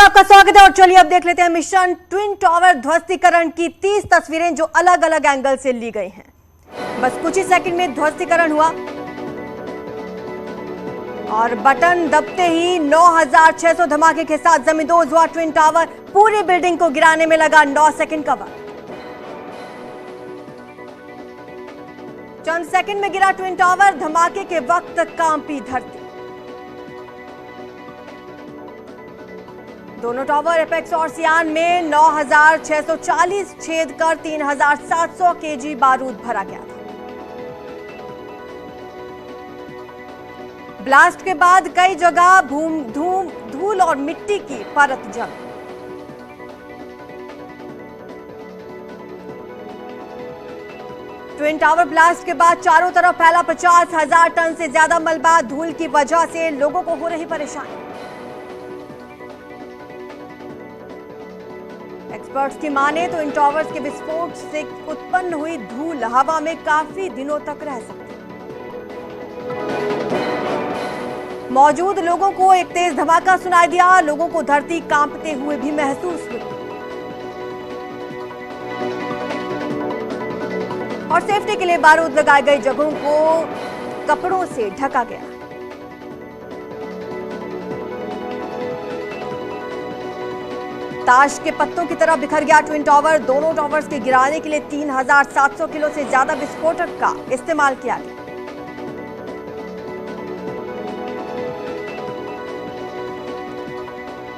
आपका स्वागत है और चलिए अब देख लेते हैं मिशन ट्विन टावर ध्वस्तीकरण की 30 तस्वीरें जो अलग अलग एंगल से ली गई हैं। बस कुछ ही सेकंड में ध्वस्तीकरण हुआ और बटन दबते ही 9600 धमाके के साथ जमींदोज हुआ ट्विन टावर। पूरी बिल्डिंग को गिराने में लगा 9 सेकंड का वक्त। चंद सेकंड में गिरा ट्विन टावर। धमाके के वक्त कांपी धरती। दोनों टावर एपेक्स और सियान में 9640 छेद कर 3700 केजी बारूद भरा गया था। ब्लास्ट के बाद कई जगह धूल और मिट्टी की परत जमी। ट्विन टावर ब्लास्ट के बाद चारों तरफ फैला 50,000 टन से ज्यादा मलबा। धूल की वजह से लोगों को हो रही परेशानी। एक्सपर्ट्स की माने तो इन टावर्स के विस्फोट से उत्पन्न हुई धूल हवा में काफी दिनों तक रह सकती है। मौजूद लोगों को एक तेज धमाका सुनाई दिया। लोगों को धरती कांपते हुए भी महसूस हुई और सेफ्टी के लिए बारूद लगाई गई जगहों को कपड़ों से ढका गया। ताश के पत्तों की तरह बिखर गया ट्विन टावर। दोनों टावर्स के गिराने के लिए 3700 किलो से ज्यादा विस्फोटक का इस्तेमाल किया गया।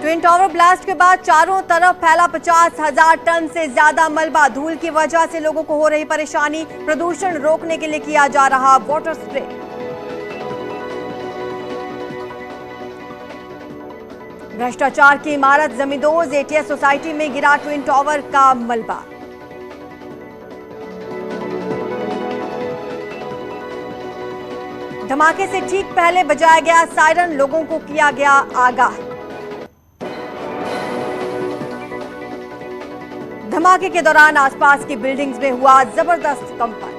ट्विन टावर ब्लास्ट के बाद चारों तरफ फैला 50,000 टन से ज्यादा मलबा। धूल की वजह से लोगों को हो रही परेशानी। प्रदूषण रोकने के लिए किया जा रहा वाटर स्प्रे। भ्रष्टाचार की इमारत जमींदोज। एटीएस सोसाइटी में गिरा ट्विन टावर का मलबा। धमाके से ठीक पहले बजाया गया सायरन। लोगों को किया गया आगाह। धमाके के दौरान आसपास की बिल्डिंग्स में हुआ जबरदस्त कंपन।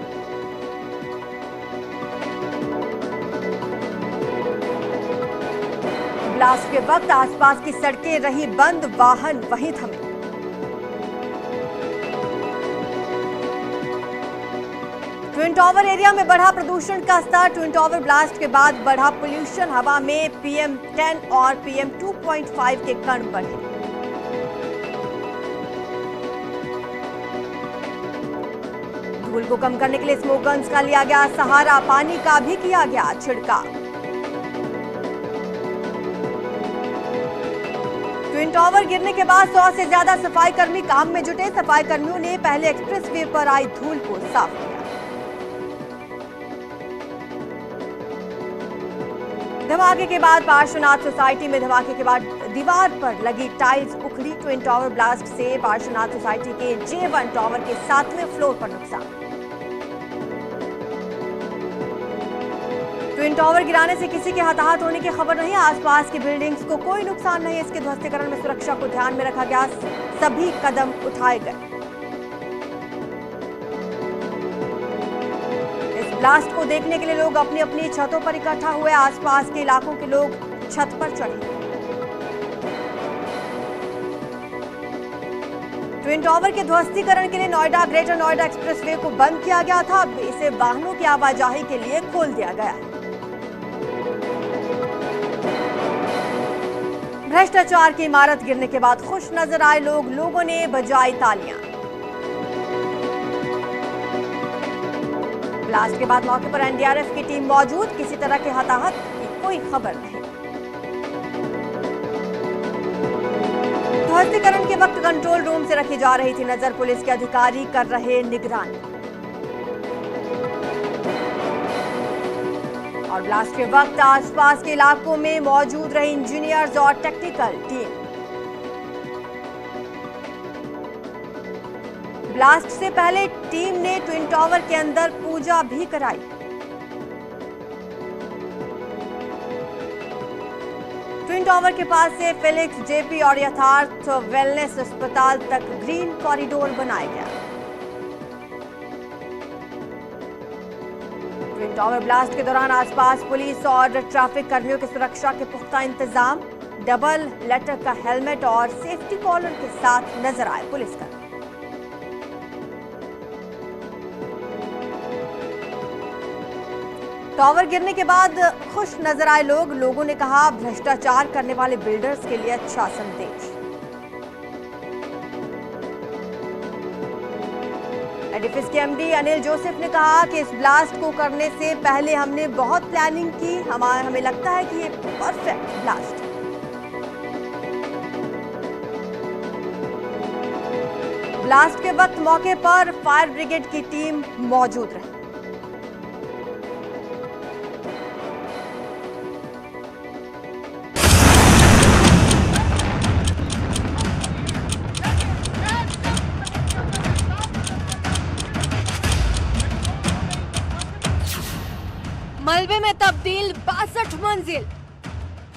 ब्लास्ट के वक्त आसपास की सड़कें रही बंद। वाहन वहीं थमे। ट्विन टावर एरिया में बढ़ा प्रदूषण का स्तर। ट्विन टावर ब्लास्ट के बाद बढ़ा पोल्यूशन। हवा में PM10 और PM2.5 के कण बढ़े। धूल को कम करने के लिए स्मोक गन्स का लिया गया सहारा। पानी का भी किया गया छिड़काव। ट्विन टावर गिरने के बाद 100 से ज्यादा सफाई कर्मी काम में जुटे। सफाई कर्मियों ने पहले एक्सप्रेसवे पर आई धूल को साफ किया। धमाके के बाद पार्श्वनाथ सोसाइटी में धमाके के बाद दीवार पर लगी टाइल्स उखड़ी। ट्विन टावर ब्लास्ट से पार्श्वनाथ सोसाइटी के J1 टावर के 7वें फ्लोर पर नुकसान। ट्विन टावर गिराने से किसी के हताहत होने की खबर नहीं। आसपास की बिल्डिंग्स को कोई नुकसान नहीं। इसके ध्वस्तीकरण में सुरक्षा को ध्यान में रखा गया। सभी कदम उठाए गए। इस ब्लास्ट को देखने के लिए लोग अपनी अपनी छतों पर इकट्ठा हुए। आसपास के इलाकों के लोग छत पर चढ़े। ट्विन टावर के ध्वस्तीकरण के लिए नोएडा ग्रेटर नोएडा एक्सप्रेसवे को बंद किया गया था। अब इसे वाहनों की आवाजाही के लिए खोल दिया गया है। भ्रष्टाचार की इमारत गिरने के बाद खुश नजर आए लोग। लोगों ने बजाई तालियां। ब्लास्ट के बाद मौके पर NDRF की टीम मौजूद। किसी तरह के हताहत की कोई खबर नहीं। ध्वस्तीकरण के वक्त कंट्रोल रूम से रखी जा रही थी नजर। पुलिस के अधिकारी कर रहे निगरानी। और ब्लास्ट के वक्त आसपास के इलाकों में मौजूद रहे इंजीनियर्स और टेक्निकल टीम। ब्लास्ट से पहले टीम ने ट्विन टावर के अंदर पूजा भी कराई। ट्विन टावर के पास से फिलिक्स JP और यथार्थ वेलनेस अस्पताल तक ग्रीन कॉरिडोर बनाया गया। ट्विन टावर ब्लास्ट के दौरान आसपास पुलिस और ट्रैफिक कर्मियों की सुरक्षा के पुख्ता इंतजाम। डबल लेटर का हेलमेट और सेफ्टी कॉलर के साथ नजर आए पुलिसकर्मी। टावर गिरने के बाद खुश नजर आए लोगों ने कहा भ्रष्टाचार करने वाले बिल्डर्स के लिए अच्छा संदेश। एडिफिस के एमडी अनिल जोसेफ ने कहा कि इस ब्लास्ट को करने से पहले हमने बहुत प्लानिंग की, हमें लगता है कि ये परफेक्ट ब्लास्ट है। ब्लास्ट के वक्त मौके पर फायर ब्रिगेड की टीम मौजूद रही। मलबे में तब्दील 62 मंजिल।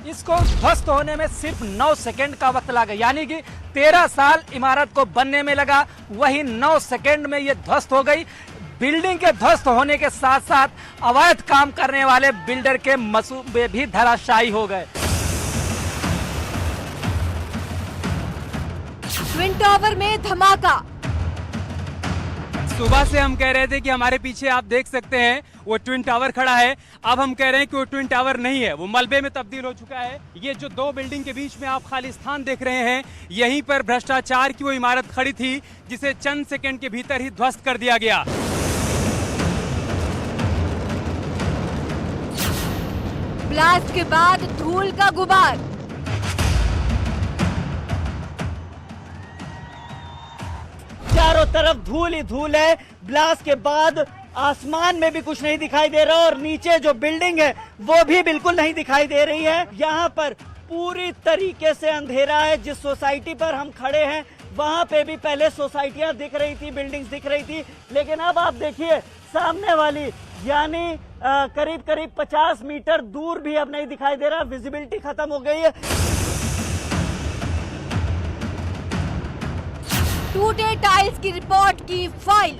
इसको ध्वस्त होने में सिर्फ 9 सेकंड का वक्त लगा, यानी कि 13 साल इमारत को बनने में लगा, वही 9 सेकंड में ये ध्वस्त हो गई। बिल्डिंग के ध्वस्त होने के साथ साथ अवैध काम करने वाले बिल्डर के मसूबे भी धराशायी हो गए। ट्विन टावर में धमाका। सुबह से हम कह रहे थे कि हमारे पीछे आप देख सकते हैं वो ट्विन टावर खड़ा है। अब हम कह रहे हैं कि वो ट्विन टावर नहीं है, वो मलबे में तब्दील हो चुका है। ये जो दो बिल्डिंग के बीच में आप खाली स्थान देख रहे हैं, यहीं पर भ्रष्टाचार की वो इमारत खड़ी थी जिसे चंद सेकंड के भीतर ही ध्वस्त कर दिया गया। ब्लास्ट के बाद धूल का गुबार। चारों तरफ धूल ही धूल है। ब्लास्ट के बाद आसमान में भी कुछ नहीं दिखाई दे रहा और नीचे जो बिल्डिंग है वो भी बिल्कुल नहीं दिखाई दे रही है। यहाँ पर पूरी तरीके से अंधेरा है। जिस सोसाइटी पर हम खड़े हैं वहाँ पे भी पहले सोसाइटियाँ दिख रही थी, बिल्डिंग्स दिख रही थी, लेकिन अब आप देखिए सामने वाली यानी करीब करीब 50 मीटर दूर भी अब नहीं दिखाई दे रहा। विजिबिलिटी खत्म हो गई है। टूटे टाइल्स की रिपोर्ट की फाइल।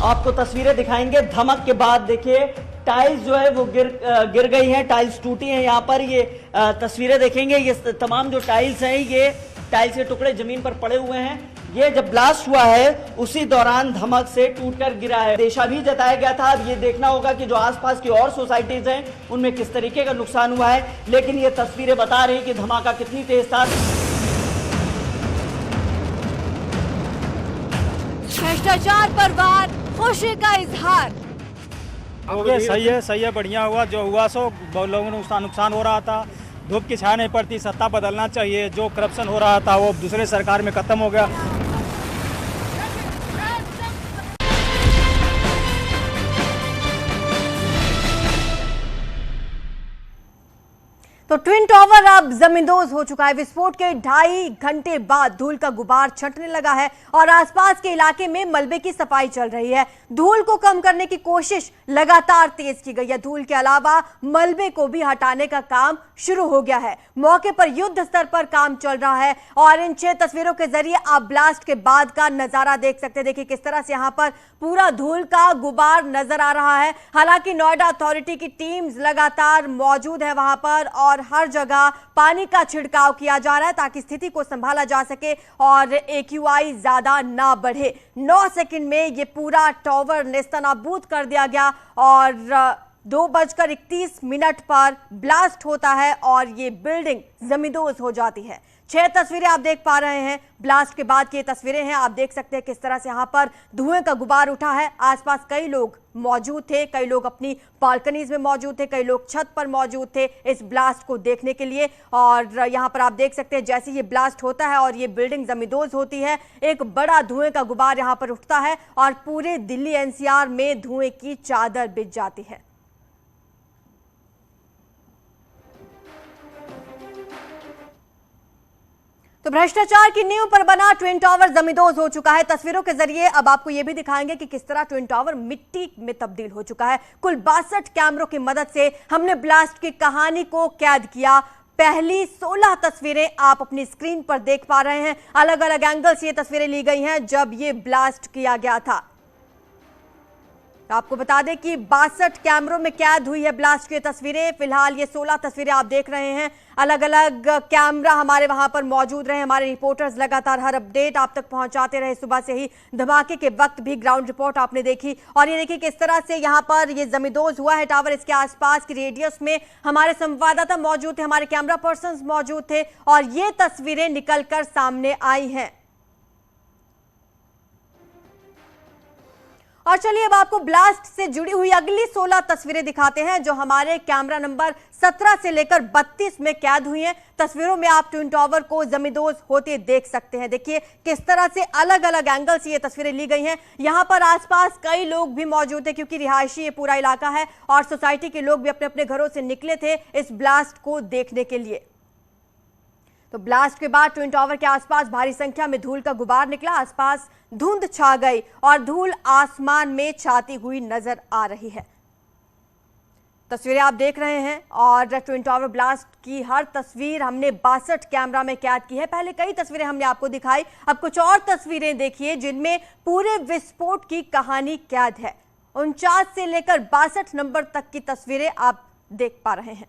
आपको तस्वीरें दिखाएंगे धमक के बाद। देखिए टाइल्स जो है वो गिर गई हैं, टाइल्स टूटी हैं। यहाँ पर ये तस्वीरें देखेंगे, ये तमाम जो टाइल्स हैं, ये टाइल्स के टुकड़े जमीन पर पड़े हुए हैं। ये जब ब्लास्ट हुआ है उसी दौरान धमक से टूटकर गिरा है। अंदेशा भी जताया गया था। अब ये देखना होगा कि जो आसपास की और सोसाइटीज हैं उनमें किस तरीके का नुकसान हुआ है, लेकिन ये तस्वीरें बता रही कि धमाका कितनी तेज था। भ्रष्टाचार पर वार, खुशी का इजहार। सही है, बढ़िया हुआ। जो हुआ सो बहुत लोगों को नुकसान हो रहा था। धूप की छाया नहीं पड़ती, सत्ता बदलना चाहिए। जो करप्शन हो रहा था वो दूसरे सरकार में खत्म हो गया। तो ट्विन टावर अब जमींदोज हो चुका है। विस्फोट के 2.5 घंटे बाद धूल का गुबार छंटने लगा है और आसपास के इलाके में मलबे की सफाई चल रही है। धूल को कम करने की कोशिश लगातार तेज की गई है। धूल के अलावा मलबे को भी हटाने का काम शुरू हो गया है। मौके पर युद्ध स्तर पर काम चल रहा है और इन 6 तस्वीरों के जरिए आप ब्लास्ट के बाद का नजारा देख सकते हैं। देखिए किस तरह से यहाँ पर पूरा धूल का गुबार नजर आ रहा है। हालांकि नोएडा अथॉरिटी की टीम्स लगातार मौजूद है वहां पर और हर जगह पानी का छिड़काव किया जा रहा है ताकि स्थिति को संभाला जा सके और AQI ज्यादा ना बढ़े। 9 सेकंड में ये पूरा टावर नेस्तनाबूद कर दिया गया और 2:31 पर ब्लास्ट होता है और ये बिल्डिंग जमींदोज हो जाती है। 6 तस्वीरें आप देख पा रहे हैं। ब्लास्ट के बाद की ये तस्वीरें हैं। आप देख सकते हैं किस तरह से यहाँ पर धुएं का गुबार उठा है। आसपास कई लोग मौजूद थे, कई लोग अपनी बालकनीज में मौजूद थे, कई लोग छत पर मौजूद थे इस ब्लास्ट को देखने के लिए। और यहाँ पर आप देख सकते हैं जैसे ये ब्लास्ट होता है और ये बिल्डिंग जमींदोज होती है, एक बड़ा धुएं का गुबार यहाँ पर उठता है और पूरे दिल्ली NCR में धुएं की चादर बिछ जाती है। तो भ्रष्टाचार की नींव पर बना ट्विन टावर जमींदोज हो चुका है। तस्वीरों के जरिए अब आपको यह भी दिखाएंगे कि किस तरह ट्विन टावर मिट्टी में तब्दील हो चुका है। कुल 62 कैमरों की मदद से हमने ब्लास्ट की कहानी को कैद किया। पहली 16 तस्वीरें आप अपनी स्क्रीन पर देख पा रहे हैं। अलग अलग एंगल से ये तस्वीरें ली गई हैं जब ये ब्लास्ट किया गया था। तो आपको बता दें कि 62 कैमरों में कैद हुई है ब्लास्ट की तस्वीरें। फिलहाल ये 16 तस्वीरें आप देख रहे हैं। अलग अलग कैमरा हमारे वहां पर मौजूद रहे। हमारे रिपोर्टर्स लगातार हर अपडेट आप तक पहुंचाते रहे। सुबह से ही धमाके के वक्त भी ग्राउंड रिपोर्ट आपने देखी। और ये देखिए किस तरह से यहाँ पर ये जमींदोज हुआ है टावर। इसके आसपास की रेडियस में हमारे संवाददाता मौजूद थे, हमारे कैमरा पर्सन मौजूद थे और ये तस्वीरें निकलकर सामने आई हैं। और चलिए अब आपको ब्लास्ट से जुड़ी हुई अगली 16 तस्वीरें दिखाते हैं जो हमारे कैमरा नंबर 17 से लेकर 32 में कैद हुई हैं। तस्वीरों में आप ट्विन टावर को जमींदोज होते देख सकते हैं। देखिए किस तरह से अलग अलग एंगल से ये तस्वीरें ली गई हैं। यहां पर आसपास कई लोग भी मौजूद हैं क्योंकि रिहायशी ये पूरा इलाका है और सोसाइटी के लोग भी अपने अपने घरों से निकले थे इस ब्लास्ट को देखने के लिए। तो ब्लास्ट के बाद ट्विन टावर के आसपास भारी संख्या में धूल का गुबार निकला। आसपास धुंध छा गई और धूल आसमान में छाती हुई नजर आ रही है। तस्वीरें आप देख रहे हैं और ट्विन टावर ब्लास्ट की हर तस्वीर हमने 62 कैमरा में कैद की है। पहले कई तस्वीरें हमने आपको दिखाई, अब कुछ और तस्वीरें देखिए जिनमें पूरे विस्फोट की कहानी कैद है। 49 से लेकर 62 नंबर तक की तस्वीरें आप देख पा रहे हैं।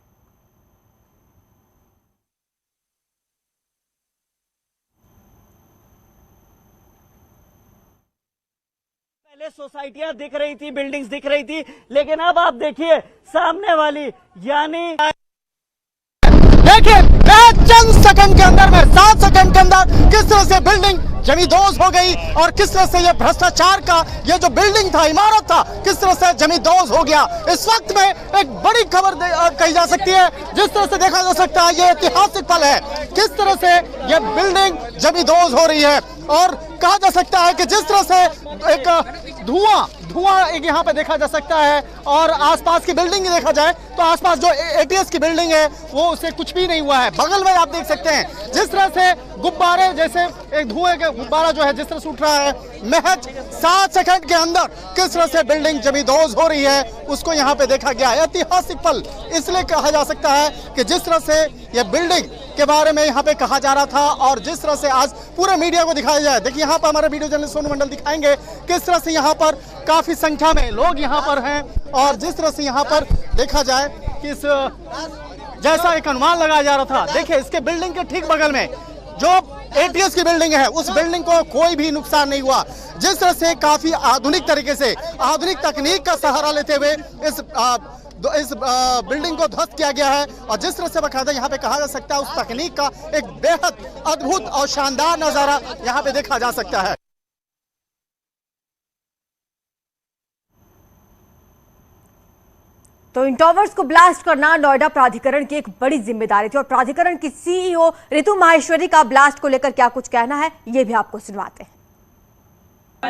पहले सोसाइटियां दिख रही थी, बिल्डिंग्स दिख रही थी, लेकिन अब आप देखिए सामने वाली यानी देखिए चंद सेकंड के अंदर में 7 सेकंड के अंदर किस तरह से बिल्डिंग जमींदोज हो गई और किस तरह से ये भ्रष्टाचार का ये जो बिल्डिंग था, इमारत था, किस तरह से जमींदोज हो गया। इस वक्त में एक बड़ी खबर कही जा सकती है। जिस तरह से देखा जा सकता है ये ऐतिहासिक पल है, किस तरह से ये बिल्डिंग जमींदोज हो रही है। और कहा जा सकता है कि जिस तरह से एक धुआं एक यहाँ पे देखा जा सकता है और आसपास की बिल्डिंग देखा जाए तो आसपास जो एटीएस की बिल्डिंग है वो उससे कुछ भी नहीं हुआ है। बगल में आप देख सकते हैं जिस तरह से गुब्बारे जैसे एक धुएं का गुब्बारा जो है जिस तरह से उठ रहा है। महज 7 सेकंड के अंदर किस तरह से बिल्डिंग जमींदोज हो रही है उसको यहाँ पे देखा गया है। ऐतिहासिक पल इसलिए कहा जा सकता है कि जिस तरह से यह बिल्डिंग के बारे में यहाँ पे कहा जा रहा था और जिस तरह से आज पूरे मीडिया को दिखाया जाए। देखिए यहाँ पर हमारे वीडियो जर्नलिस्ट सोनू मंडल दिखाएंगे किस तरह से यहाँ पर काफी संख्या में लोग यहाँ पर हैं और जिस तरह से यहाँ पर देखा जाए कि इस जैसा एक अनुमान लगाया जा रहा था। देखिए इसके बिल्डिंग के ठीक बगल में जो एटीएस की बिल्डिंग है उस बिल्डिंग को कोई भी नुकसान नहीं हुआ। जिस तरह से काफी आधुनिक तरीके से आधुनिक तकनीक का सहारा लेते हुए इस बिल्डिंग को ध्वस्त किया गया है और जिस तरह से बकायदा यहाँ पे कहा जा सकता है उस तकनीक का एक बेहद अद्भुत और शानदार नजारा यहाँ पे देखा जा सकता है। तो इन टावर्स को ब्लास्ट करना नोएडा प्राधिकरण की एक बड़ी जिम्मेदारी थी और प्राधिकरण की सीईओ रितु माहेश्वरी का ब्लास्ट को लेकर क्या कुछ कहना है ये भी आपको सुनवाते हैं।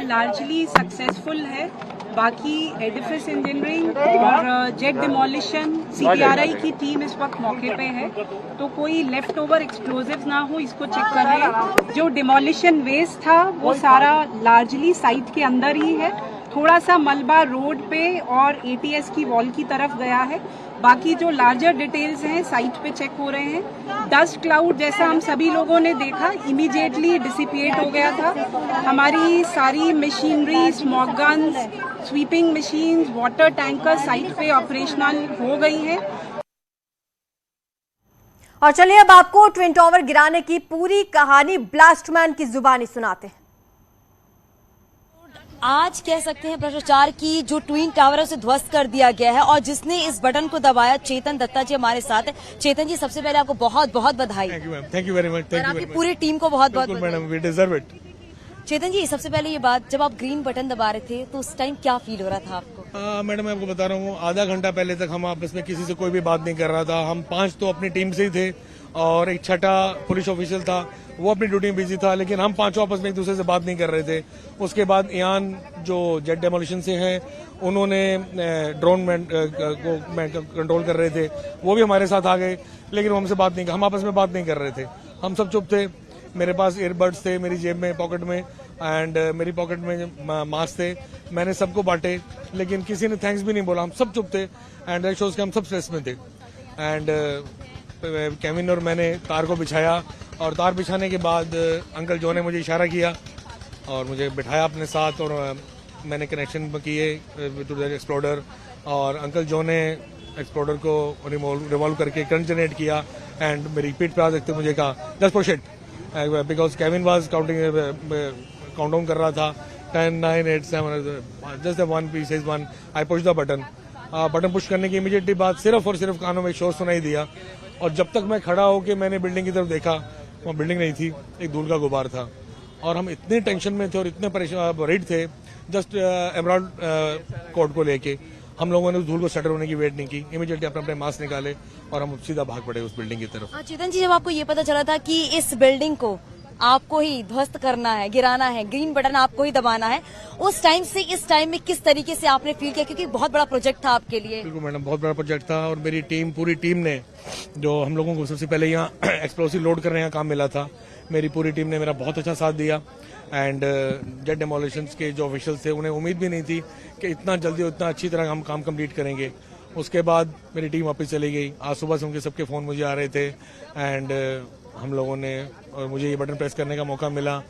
लार्जली सक्सेसफुल है। बाकी एडिफिस इंजीनियरिंग और जेट डिमोलिशन सीपीआरआई की टीम इस वक्त मौके पे है, तो कोई लेफ्ट ओवर एक्सप्लोजिव्स ना हो इसको चेक कर रहे हैं। जो डिमोलिशन वेस्ट था वो सारा लार्जली साइट के अंदर ही है। थोड़ा सा मलबा रोड पे और एटीएस की वॉल की तरफ गया है। बाकी जो लार्जर डिटेल्स हैं साइट पे चेक हो रहे हैं। डस्ट क्लाउड जैसा हम सभी लोगों ने देखा इमीडिएटली डिसिपिएट हो गया था। हमारी सारी machinery, smog guns, sweeping machines, water tanker site पे ऑपरेशनल हो गई हैं। और चलिए अब आपको ट्विन टावर गिराने की पूरी कहानी ब्लास्टमैन की जुबानी सुनाते हैं। आज कह सकते हैं भ्रष्टाचार की जो ट्विन टावर है उसे ध्वस्त कर दिया गया है और जिसने इस बटन को दबाया चेतन दत्ता जी हमारे साथ है। चेतन जी सबसे पहले आपको बहुत बहुत बधाई। Thank you very much. और आपकी पूरी टीम को बहुत बहुत मैडम वी डिजर्व इट। चेतन जी सबसे पहले ये बात, जब आप ग्रीन बटन दबा रहे थे तो उस टाइम क्या फील हो रहा था आपको? मैडम मैं आपको बता रहा हूँ आधा घंटा पहले तक हम आपस में किसी से कोई भी बात नहीं कर रहा था। हम 5 तो अपनी टीम से ही थे और एक छठा पुलिस ऑफिशियल था, वो अपनी ड्यूटी में बिजी था, लेकिन हम 5 आपस में एक दूसरे से बात नहीं कर रहे थे। उसके बाद यान जो जेट डेमोलिशन से हैं उन्होंने ड्रोन को कंट्रोल कर रहे थे, वो भी हमारे साथ आ गए, लेकिन वो हमसे बात नहीं, हम आपस में बात नहीं कर रहे थे। हम सब चुप थे। मेरे पास ईयरबड्स थे मेरी जेब में, पॉकेट में, एंड मेरी पॉकेट में मास्क थे। मैंने सबको बांटे, लेकिन किसी ने थैंक्स भी नहीं बोला। हम सब चुप थे एंड दैट शोज के हम सब स्ट्रेस में थे। एंड केविन और मैंने तार को बिछाया और तार बिछाने के बाद अंकल जो ने मुझे इशारा किया और मुझे बिठाया अपने साथ और मैंने कनेक्शन किए टू द एक्सप्लोडर, और अंकल जो ने एक्सप्लोडर को रिवॉल्व करके करंट जनरेट किया एंड मेरी पीठ पे आ देखते मुझे कहा just push it, because Kevin was countdown कर रहा था 10 9 8 7 just one piece is one, I push the button. Button push करने की इमीडिएटली बाद सिर्फ और सिर्फ कानों में शोर सुनाई दिया, और जब तक मैं खड़ा होकर मैंने बिल्डिंग की तरफ देखा, वहाँ बिल्डिंग नहीं थी, एक धूल का गुबार था, और हम इतने टेंशन में थे और इतने परेशान वरीड थे। जस्ट एमराल्ड कोर्ट को लेके हम लोगों ने उस धूल को सेटल होने की वेट नहीं की, इमीडिएटली अपने मास्क निकाले और हम सीधा भाग पड़े उस बिल्डिंग की तरफ। चेतन जी, जब आपको ये पता चला था कि इस बिल्डिंग को आपको ही ध्वस्त करना है, गिराना है, ग्रीन बटन आपको ही दबाना है, उस टाइम से इस टाइम में किस तरीके से आपने फील किया, क्योंकि बहुत बड़ा प्रोजेक्ट था आपके लिए? बिल्कुल मैडम, बहुत बड़ा प्रोजेक्ट था, और मेरी टीम, पूरी टीम ने, जो हम लोगों को सबसे पहले यहाँ एक्सप्लोसिव लोड करने का काम मिला था, मेरी पूरी टीम ने मेरा बहुत अच्छा साथ दिया। एंड जेट डेमोलिशंस के जो ऑफिशियल्स थे, उन्हें उम्मीद भी नहीं थी कि इतना जल्दी और इतना अच्छी तरह हम काम कंप्लीट करेंगे। उसके बाद मेरी टीम वापस चली गई। आज सुबह से उनके सबके फ़ोन मुझे आ रहे थे, एंड हम लोगों ने, और मुझे ये बटन प्रेस करने का मौका मिला,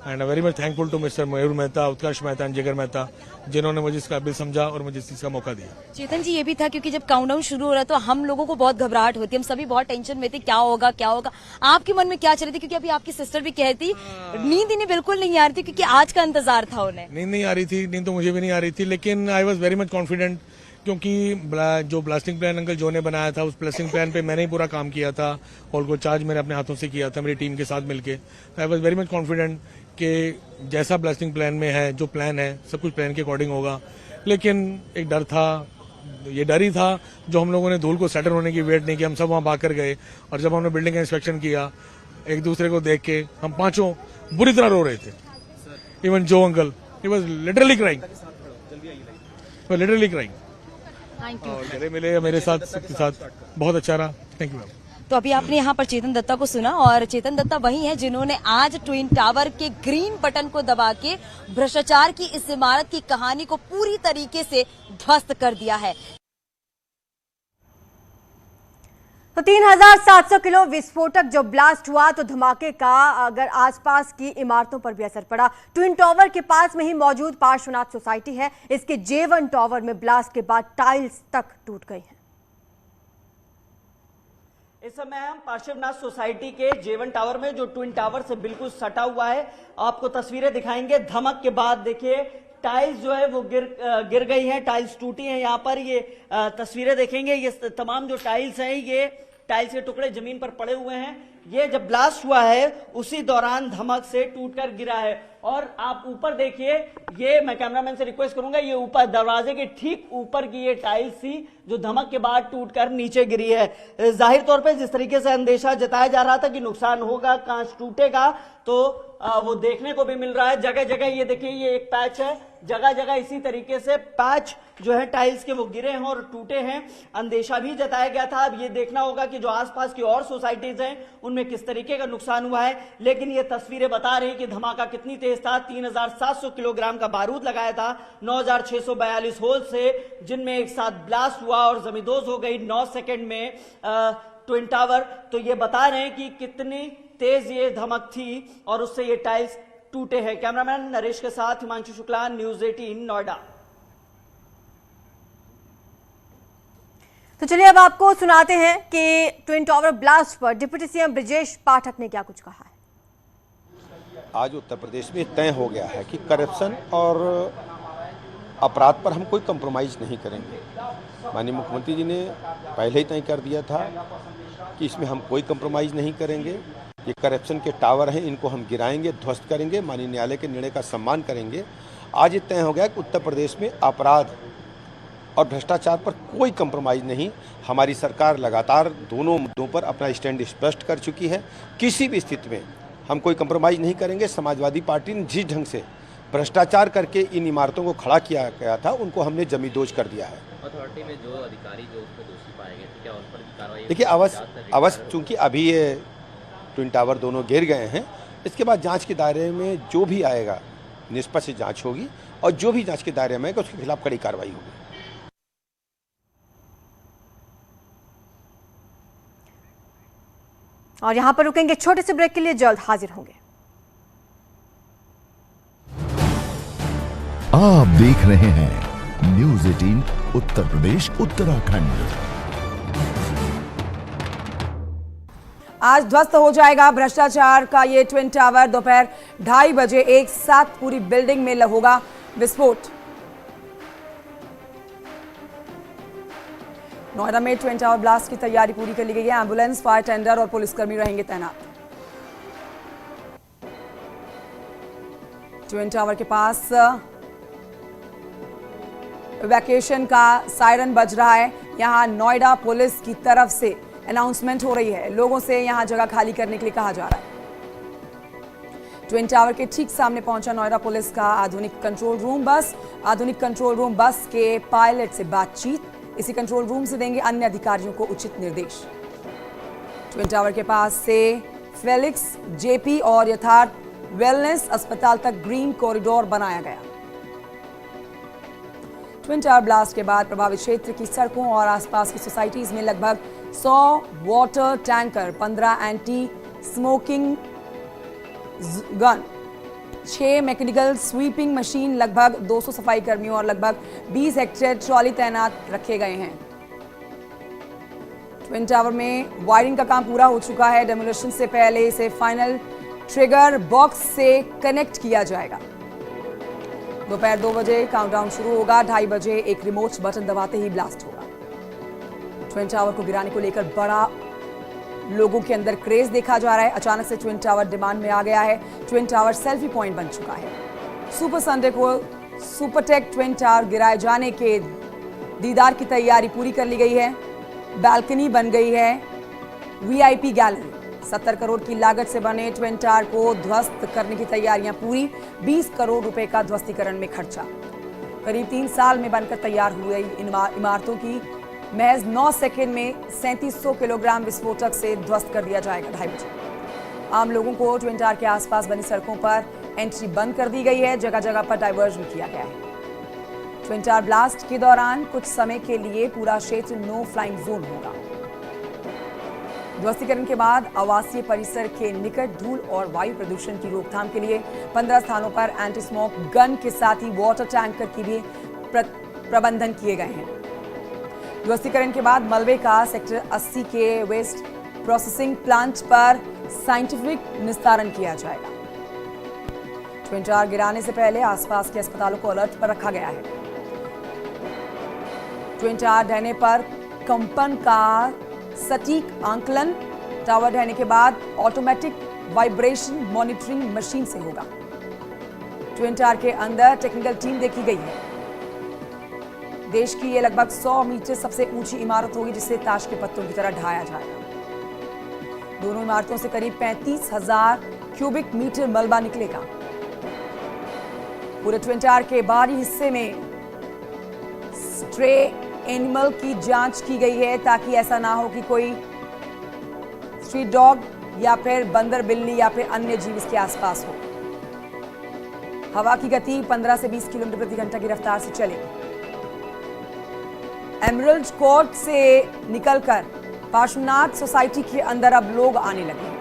and very much thankful to mister Mayur Mehta, Utkarsh Mehta and Jigar Mehta, जिन्होंने मुझे इस काबिल समझा और मुझे इस चीज़ का मौका दिया। चेतन जी, ये भी था क्योंकि जब काउंटडाउन शुरू हो रहा तो हम लोगों को बहुत घबराहट होती, हम सभी बहुत टेंशन में थे, क्या होगा क्या होगा। आपके मन में क्या चल रही थी, क्योंकि अभी आपकी सिस्टर भी कहती नींद इन्हें बिल्कुल नहीं आ रही थी, क्योंकि आज का इंतजार था उन्हें? नींद नहीं आ रही थी, नींद तो मुझे भी नहीं आ रही थी, लेकिन I was very much confident, क्योंकि जो ब्लास्टिंग प्लान अंकल जो ने बनाया था, उस ब्लास्टिंग प्लान पे मैंने ही पूरा काम किया था, और को चार्ज मैंने अपने हाथों से किया था मेरी टीम के साथ मिलके। I was very much confident कि जैसा ब्लास्टिंग प्लान में है, जो प्लान है, सब कुछ प्लान के अकॉर्डिंग होगा। लेकिन एक डर था, ये डर ही था, जो हम लोगों ने धूल को सेटल होने की वेट नहीं की, हम सब वहाँ भाग कर गए, और जब हमने बिल्डिंग का इंस्पेक्शन किया, एक दूसरे को देख के हम पांचों बुरी तरह रो रहे थे। इवन जो uncle, he was literally crying, literally crying. और गले मिले मेरे साथ, सबके साथ बहुत अच्छा रहा। Thank you ma'am. तो अभी आपने यहाँ पर चेतन दत्ता को सुना, और चेतन दत्ता वही है जिन्होंने आज ट्विन टावर के ग्रीन बटन को दबा के भ्रष्टाचार की इस इमारत की कहानी को पूरी तरीके से ध्वस्त कर दिया है। तो 3700 किलो विस्फोटक जो ब्लास्ट हुआ, तो धमाके का अगर आसपास की इमारतों पर भी असर पड़ा। ट्विन टावर के पास में ही मौजूद पार्श्वनाथ सोसाइटी है, इसके J1 टावर में ब्लास्ट के बाद टाइल्स तक टूट गई हैं। इस समय हम पार्श्वनाथ सोसाइटी के J1 टावर में, जो ट्विन टावर से बिल्कुल सटा हुआ है, आपको तस्वीरें दिखाएंगे। धमक के बाद देखिए टाइल्स जो है वो गिर गई है, टाइल्स टूटी हैं। यहाँ पर ये तस्वीरें देखेंगे, ये तमाम जो टाइल्स हैं, ये टाइल्स के टुकड़े जमीन पर पड़े हुए हैं। ये जब ब्लास्ट हुआ है उसी दौरान धमक से टूटकर गिरा है। और आप ऊपर देखिए, ये मैं कैमरामैन से रिक्वेस्ट करूंगा, ये ऊपर दरवाजे के ठीक ऊपर की ये टाइल्स थी जो धमक के बाद टूटकर नीचे गिरी है। जाहिर तौर पे जिस तरीके से अंदेशा जताया जा रहा था कि नुकसान होगा, कांच टूटेगा, तो वो देखने को भी मिल रहा है। जगह जगह ये देखिए, ये एक पैच है, जगह जगह इसी तरीके से पैच जो है टाइल्स के वो गिरे हैं और टूटे हैं। अंदेशा भी जताया गया था। अब ये देखना होगा कि जो आसपास की और सोसाइटीज हैं उनमें किस तरीके का नुकसान हुआ है। लेकिन ये तस्वीरें बता रही कि धमाका कितनी तेज था। 3700 किलोग्राम का बारूद लगाया था 9642 होल से, जिनमें एक साथ ब्लास्ट हुआ और जमींदोज हो गई 9 सेकेंड में ट्विन टावर। तो ये बता रहे हैं कि कितनी तेज ये धमक थी और उससे ये टाइल्स टूटे हैं। कैमरामैन नरेश के साथ हिमांशु शुक्ला, न्यूज 18 नोएडा। तो चलिए अब आपको सुनाते हैं कि ट्विन टावर ब्लास्ट पर डिप्टी सीएम ब्रजेश पाठक ने क्या कुछ कहा है। आज उत्तर प्रदेश में तय हो गया है कि करप्शन और अपराध पर हम कोई कंप्रोमाइज नहीं करेंगे। माननीय मुख्यमंत्री जी ने पहले ही तय कर दिया था कि इसमें हम कोई कंप्रोमाइज नहीं करेंगे। ये करप्शन के टावर हैं, इनको हम गिराएंगे, ध्वस्त करेंगे, माननीय न्यायालय के निर्णय का सम्मान करेंगे। आज ये तय हो गया कि उत्तर प्रदेश में अपराध और भ्रष्टाचार पर कोई कंप्रोमाइज नहीं। हमारी सरकार लगातार दोनों मुद्दों पर अपना स्टैंड स्पष्ट कर चुकी है। किसी भी स्थिति में हम कोई कंप्रोमाइज नहीं करेंगे। समाजवादी पार्टी ने जिस ढंग से भ्रष्टाचार करके इन इमारतों को खड़ा किया गया था, उनको हमने जमींदोज कर दिया है। अथॉरिटी में जो अधिकारी जो उसको दोषी पाए गए, क्या उस पर भी कार्रवाई? देखिए, अवश्य चूंकि अभी ये ट्विन टावर दोनों गिर गए हैं, इसके बाद जांच के दायरे में जो भी आएगा निष्पक्ष जांच होगी, और जो भी जांच के दायरे में आएगा उसके खिलाफ कड़ी कार्रवाई होगी। और यहां पर रुकेंगे छोटे से ब्रेक के लिए, जल्द हाजिर होंगे। आप देख रहे हैं न्यूज़ 18 उत्तर प्रदेश उत्तराखंड। आज ध्वस्त हो जाएगा भ्रष्टाचार का ये ट्विन टावर। दोपहर 2:30 बजे एक साथ पूरी बिल्डिंग में होगा विस्फोट। नोएडा में ट्विन टावर ब्लास्ट की तैयारी पूरी कर ली गई है। एम्बुलेंस, फायर टेंडर और पुलिसकर्मी रहेंगे तैनात। ट्विन टावर के पास इवैक्यूएशन का सायरन बज रहा है। यहां नोएडा पुलिस की तरफ से अनाउंसमेंट हो रही है, लोगों से यहां जगह खाली करने के लिए कहा जा रहा है। ट्विन टावर के ठीक सामने पहुंचा नोएडा पुलिस का आधुनिक कंट्रोल रूम बस। आधुनिक कंट्रोल रूम बस के पायलट से बातचीत, इसी कंट्रोल रूम से देंगे अन्य अधिकारियों को उचित निर्देश। ट्विन टावर के पास से फेलिक्स, जेपी और यथार्थ वेलनेस अस्पताल तक ग्रीन कॉरिडोर बनाया गया। ट्विन टावर ब्लास्ट के बाद प्रभावित क्षेत्र की सड़कों और आसपास की सोसाइटीज में लगभग 100 water tanker, 15 anti smoking gun, 6 mechanical sweeping machine, लगभग 200 सफाई कर्मियों और लगभग 20 हेक्टेयर ट्रॉली तैनात रखे गए हैं। ट्विन टावर में वायरिंग का काम पूरा हो चुका है। डेमोलिशन से पहले इसे फाइनल ट्रिगर बॉक्स से कनेक्ट किया जाएगा। दोपहर 2 बजे काउंटडाउन शुरू होगा। 2:30 बजे एक रिमोट बटन दबाते ही ब्लास्ट होगा। ट्विन टावर को गिराने को लेकर बड़ा लोगों के अंदर क्रेज देखा जा रहा है। अचानक से ट्विन टावर डिमांड में आ गया है। ट्विन टावर सेल्फी पॉइंट बन चुका है। सुपर संडे को सुपरटेक ट्विन टावर गिराए जाने के दीदार की तैयारी पूरी कर ली गई है। बालकनी बन गई है, वीआईपी गैलरी। 70 करोड़ की लागत से बने ट्विन टावर को ध्वस्त करने की तैयारियां पूरी। 20 करोड़ रुपए का ध्वस्तीकरण में खर्चा। करीब 3 साल में बनकर तैयार हुई इन इमारतों की महज 9 सेकंड में 3700 किलोग्राम विस्फोटक से ध्वस्त कर दिया जाएगा। 2:30 बजे आम लोगों को ट्विन टावर के आसपास बनी सड़कों पर एंट्री बंद कर दी गई है। जगह जगह पर डाइवर्जन किया गया है। ट्विन टावर ब्लास्ट के दौरान कुछ समय के लिए पूरा क्षेत्र नो फ्लाइंग जोन होगा। ध्वस्तीकरण के बाद आवासीय परिसर के निकट धूल और वायु प्रदूषण की रोकथाम के लिए 15 स्थानों पर एंटी स्मोक गन के साथ ही वाटर टैंकर की भी प्रबंधन किए गए हैं। ध्वस्तीकरण के बाद मलबे का सेक्टर 80 के वेस्ट प्रोसेसिंग प्लांट पर साइंटिफिक निस्तारण किया जाएगा। ट्विन टावर गिराने से पहले आसपास के अस्पतालों को अलर्ट पर रखा गया है। ट्विन टावर ढहने पर कंपन का सटीक आंकलन टावर ढहने के बाद ऑटोमेटिक वाइब्रेशन मॉनिटरिंग मशीन से होगा। ट्विन टावर के अंदर टेक्निकल टीम देखी गई है। देश की ये लगभग 100 मीटर सबसे ऊंची इमारत होगी, जिसे ताश के पत्तों की तरह ढाया जाएगा। दोनों इमारतों से करीब 35,000 क्यूबिक मीटर मलबा निकलेगा। पूरे ट्विन टावर के बाहरी हिस्से में स्ट्रे एनिमल की जांच की गई है, ताकि ऐसा ना हो कि कोई स्ट्रीट डॉग या फिर बंदर बिल्ली या फिर अन्य जीव इसके आसपास हो। हवा की गति 15 से 20 किलोमीटर प्रति घंटा की रफ्तार से चलेगी। एमरल्ड कोर्ट से निकलकर पार्श्वनाथ सोसाइटी के अंदर अब लोग आने लगे हैं।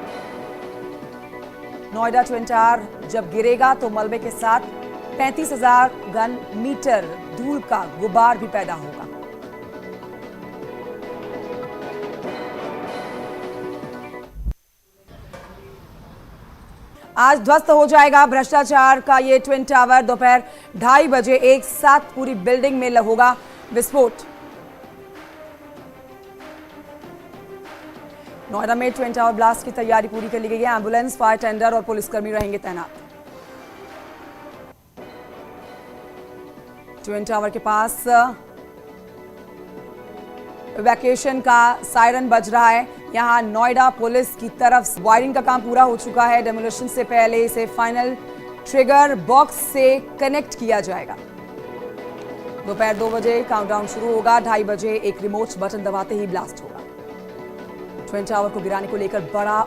नोएडा ट्विन टावर जब गिरेगा तो मलबे के साथ 35,000 घन मीटर धूल का गुबार भी पैदा होगा। आज ध्वस्त हो जाएगा भ्रष्टाचार का ये ट्विन टावर। दोपहर 2:30 बजे एक साथ पूरी बिल्डिंग में होगा विस्फोट। नोएडा में ट्विन टावर ब्लास्ट की तैयारी पूरी कर ली गई है। एम्बुलेंस, फायर टेंडर और पुलिसकर्मी रहेंगे तैनात। ट्विन टावर के पास इवैक्यूएशन का सायरन बज रहा है। यहां नोएडा पुलिस की तरफ से वायरिंग का काम पूरा हो चुका है। डेमोलिशन से पहले इसे फाइनल ट्रिगर बॉक्स से कनेक्ट किया जाएगा। दोपहर 2 बजे काउंटडाउन शुरू होगा। 2:30 बजे एक रिमोट बटन दबाते ही ब्लास्ट होगा। ट्विन टावर को गिराने को लेकर बड़ा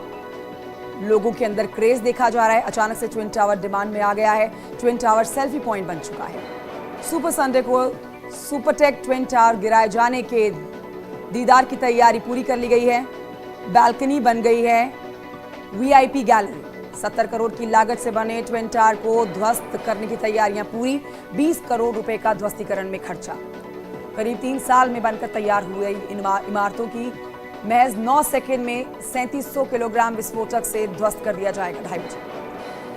लोगों के अंदर क्रेज देखा जा रहा है। अचानक से ट्विन टावर डिमांड में आ गया है। ट्विन टावर सेल्फी पॉइंट बन चुका है। सुपर संडे को सुपरटेक ट्विन टावर गिराए जाने के दीदार की तैयारी पूरी कर ली गई है। बालकनी बन गई है, वीआईपी गैलरी। 70 करोड़ की लागत से बने ट्विन टावर को ध्वस्त करने की तैयारियां पूरी। 20 करोड़ रुपए का ध्वस्तीकरण में खर्चा। करीब 3 साल में बनकर तैयार हुई इन इमारतों की महज 9 सेकंड में 3700 किलोग्राम विस्फोटक से ध्वस्त कर दिया जाएगा 2:30 बजे।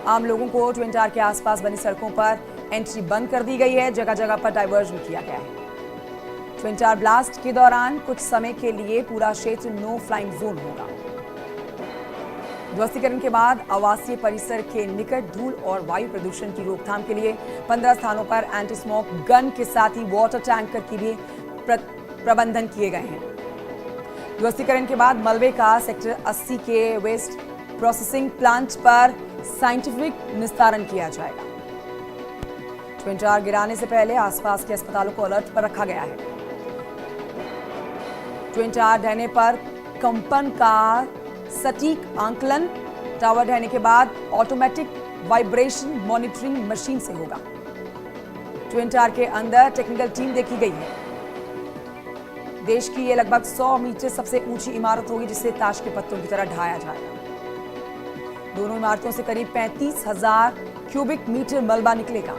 आम लोगों को ट्विन टावर के आसपास बनी सड़कों पर एंट्री बंद कर दी गई है। जगह जगह पर डाइवर्जन किया गया है। ट्विन टावर ब्लास्ट के दौरान कुछ समय के लिए पूरा क्षेत्र नो फ्लाइंग जोन होगा। ध्वस्तीकरण के बाद आवासीय परिसर के निकट धूल और वायु प्रदूषण की रोकथाम के लिए 15 स्थानों पर एंटी स्मोक गन के साथ ही वाटर टैंकर की भी प्रबंधन किए गए हैं। ध्वस्तीकरण के बाद मलबे का सेक्टर 80 के वेस्ट प्रोसेसिंग प्लांट पर साइंटिफिक निस्तारण किया जाएगा। ट्विन टावर गिराने से पहले आसपास के अस्पतालों को अलर्ट पर रखा गया है। ट्विन टावर ढहने पर कंपन का सटीक आंकलन टावर ढहने के बाद ऑटोमेटिक वाइब्रेशन मॉनिटरिंग मशीन से होगा। ट्विन टावर के अंदर टेक्निकल टीम देखी गई है। देश की यह लगभग 100 मीटर सबसे ऊंची इमारत होगी जिसे ताश के पत्तों की तरह ढाया जाएगा। दोनों इमारतों से करीब 35,000 क्यूबिक मीटर मलबा निकलेगा।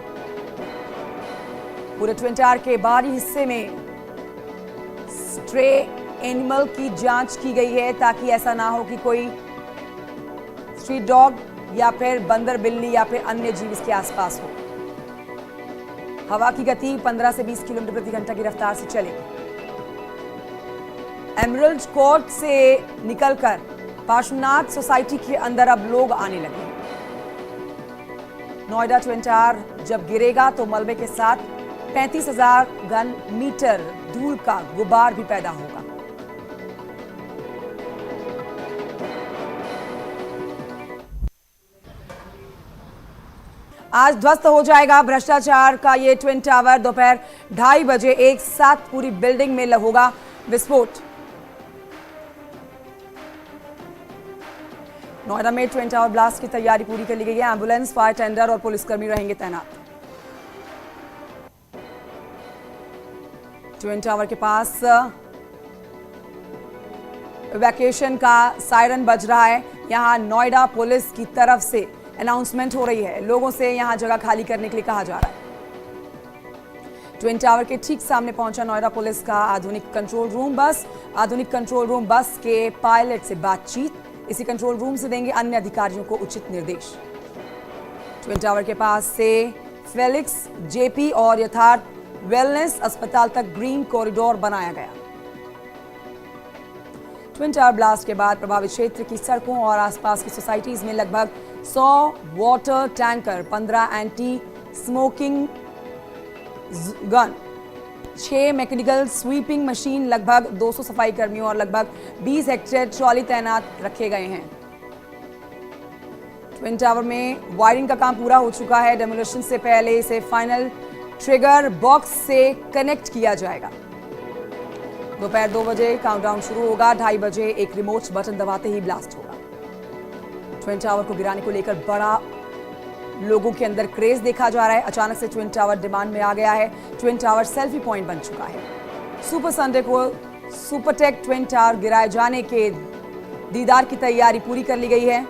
पूरे ट्विन टावर के बाहरी हिस्से में स्ट्रे एनिमल की जांच की गई है ताकि ऐसा ना हो कि कोई स्ट्रीट डॉग या फिर बंदर बिल्ली या फिर अन्य जीव इसके आसपास हो। हवा की गति 15 से 20 किलोमीटर प्रति घंटा की रफ्तार से चलेगी। एमरल्ड कोर्ट से निकलकर पार्श्वनाथ सोसाइटी के अंदर अब लोग आने लगे हैं। नोएडा ट्विन टावर जब गिरेगा तो मलबे के साथ 35,000 घन मीटर धूल का गुबार भी पैदा होगा। आज ध्वस्त हो जाएगा भ्रष्टाचार का ये ट्विन टावर। दोपहर 2:30 बजे एक साथ पूरी बिल्डिंग में होगा विस्फोट। नोएडा में ट्विन टावर ब्लास्ट की तैयारी पूरी कर ली गई है। एम्बुलेंस, फायर टेंडर और पुलिसकर्मी रहेंगे तैनात। ट्विन टावर के पास इवैक्यूएशन का सायरन बज रहा है। यहां नोएडा पुलिस की तरफ से अनाउंसमेंट हो रही है। लोगों से यहां जगह खाली करने के लिए कहा जा रहा है। ट्विन टावर के ठीक सामने पहुंचा नोएडा पुलिस का आधुनिक कंट्रोल रूम बस। आधुनिक कंट्रोल रूम बस के पायलट से बातचीत। इसी कंट्रोल रूम से देंगे अन्य अधिकारियों को उचित निर्देश। ट्विन टावर के पास से फेलिक्स, जेपी और यथार्थ वेलनेस अस्पताल तक ग्रीन कॉरिडोर बनाया गया। ट्विन टावर ब्लास्ट के बाद प्रभावित क्षेत्र की सड़कों और आसपास की सोसाइटीज में लगभग 100 water tanker, 15 anti smoking gun, 6 mechanical sweeping machine, लगभग 200 सफाई कर्मियों और लगभग 20 हेक्टेयर ट्रॉली तैनात रखे गए हैं। ट्विन टावर में वायरिंग का काम पूरा हो चुका है। डेमोलिशन से पहले इसे फाइनल ट्रिगर बॉक्स से कनेक्ट किया जाएगा। दोपहर 2 बजे काउंटडाउन शुरू होगा। 2:30 बजे एक रिमोट बटन दबाते ही ब्लास्ट होगा। ट्विन टावर को गिराने को लेकर बड़ा लोगों के अंदर क्रेज देखा जा रहा है। अचानक से ट्विन टावर डिमांड में आ गया है। ट्विन टावर सेल्फी पॉइंट बन चुका है। सुपर संडे को सुपरटेक ट्विन टावर गिराए जाने के दीदार की तैयारी पूरी कर ली गई है।